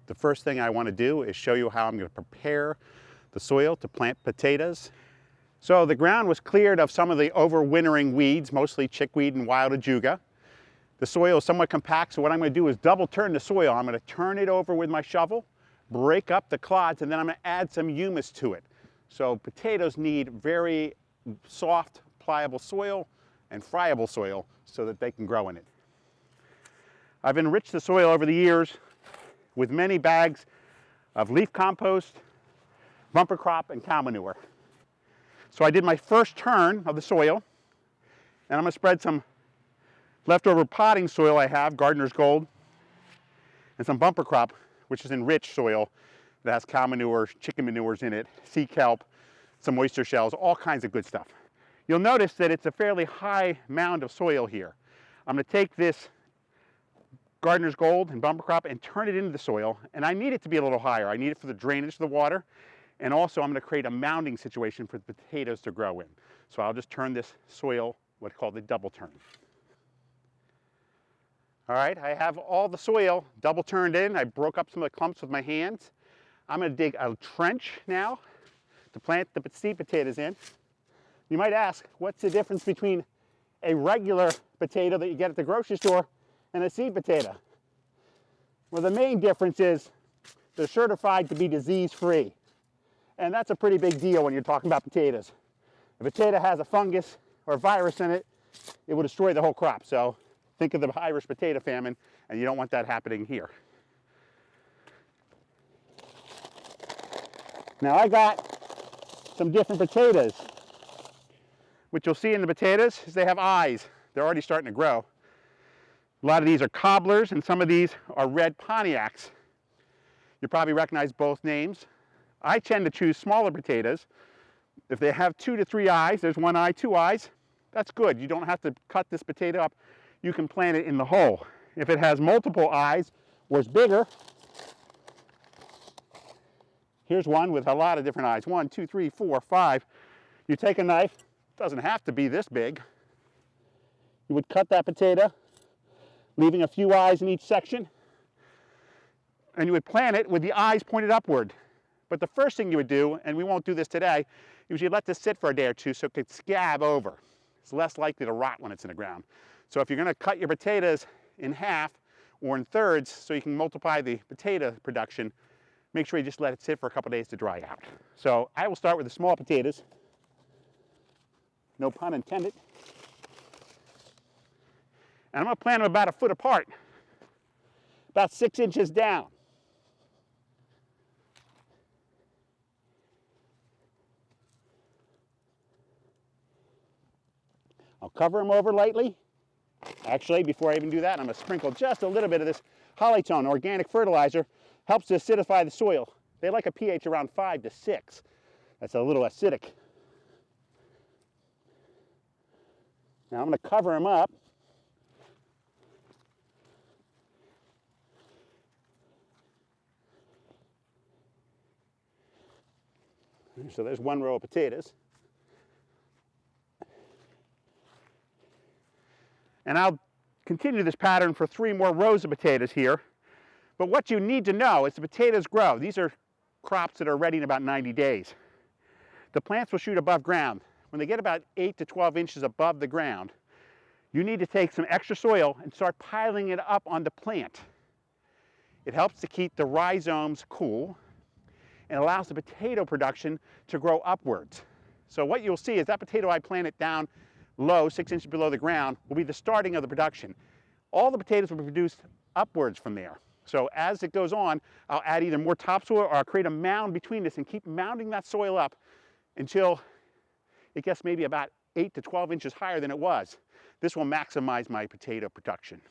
The first thing I want to do is show you how I'm going to prepare the soil to plant potatoes. So the ground was cleared of some of the overwintering weeds, mostly chickweed and wild ajuga. The soil is somewhat compact, so what I'm going to do is double turn the soil. I'm going to turn it over with my shovel, break up the clods, and then I'm going to add some humus to it. So potatoes need very soft, pliable soil and friable soil so that they can grow in it. I've enriched the soil over the years with many bags of leaf compost, bumper crop, and cow manure. So I did my first turn of the soil, and I'm going to spread some leftover potting soil I have, Gardener's Gold, and some bumper crop, which is enriched soil that has cow manure, chicken manures in it, sea kelp, some oyster shells, all kinds of good stuff. You'll notice that it's a fairly high mound of soil here. I'm going to take this Gardener's Gold and bumper crop and turn it into the soil, and I need it to be a little higher. I need it for the drainage of the water, and also I'm going to create a mounding situation for the potatoes to grow in. So I'll just turn this soil what's called a double turn. All right, I have all the soil double turned in. I broke up some of the clumps with my hands. I'm going to dig a trench now to plant the seed potatoes in. You might ask, what's the difference between a regular potato that you get at the grocery store and a seed potato? Well, the main difference is they're certified to be disease-free. And that's a pretty big deal when you're talking about potatoes. If a potato has a fungus or a virus in it, it will destroy the whole crop. So think of the Irish potato famine, and you don't want that happening here. Now I got some different potatoes. What you'll see in the potatoes is they have eyes. They're already starting to grow. A lot of these are cobblers, and some of these are red Pontiacs. You probably recognize both names. I tend to choose smaller potatoes. If they have 2 to 3 eyes, there's 1 eye, 2 eyes, that's good. You don't have to cut this potato up. You can plant it in the hole. If it has multiple eyes or is bigger, here's one with a lot of different eyes. 1, 2, 3, 4, 5. You take a knife, it doesn't have to be this big. You would cut that potato, leaving a few eyes in each section, and you would plant it with the eyes pointed upward. But the first thing you would do, and we won't do this today, is you'd let this sit for a day or two so it could scab over. It's less likely to rot when it's in the ground. So if you're going to cut your potatoes in half or in thirds so you can multiply the potato production, make sure you just let it sit for a couple days to dry out. So I will start with the small potatoes. No pun intended. And I'm going to plant them about 1 foot apart, about 6 inches down. I'll cover them over lightly. Actually, before I even do that, I'm going to sprinkle just a little bit of this Hollytone organic fertilizer. Helps to acidify the soil. They like a pH around 5 to 6. That's a little acidic. Now I'm going to cover them up. So there's 1 row of potatoes. And I'll continue this pattern for 3 more rows of potatoes here. But what you need to know is the potatoes grow. These are crops that are ready in about 90 days. The plants will shoot above ground. When they get about 8 to 12 inches above the ground, you need to take some extra soil and start piling it up on the plant. It helps to keep the rhizomes cool and allows the potato production to grow upwards. So what you'll see is that potato I planted down low, 6 inches below the ground, will be the starting of the production. All the potatoes will be produced upwards from there. So as it goes on, I'll add either more topsoil or I'll create a mound between this and keep mounding that soil up until it gets maybe about 8 to 12 inches higher than it was. This will maximize my potato production.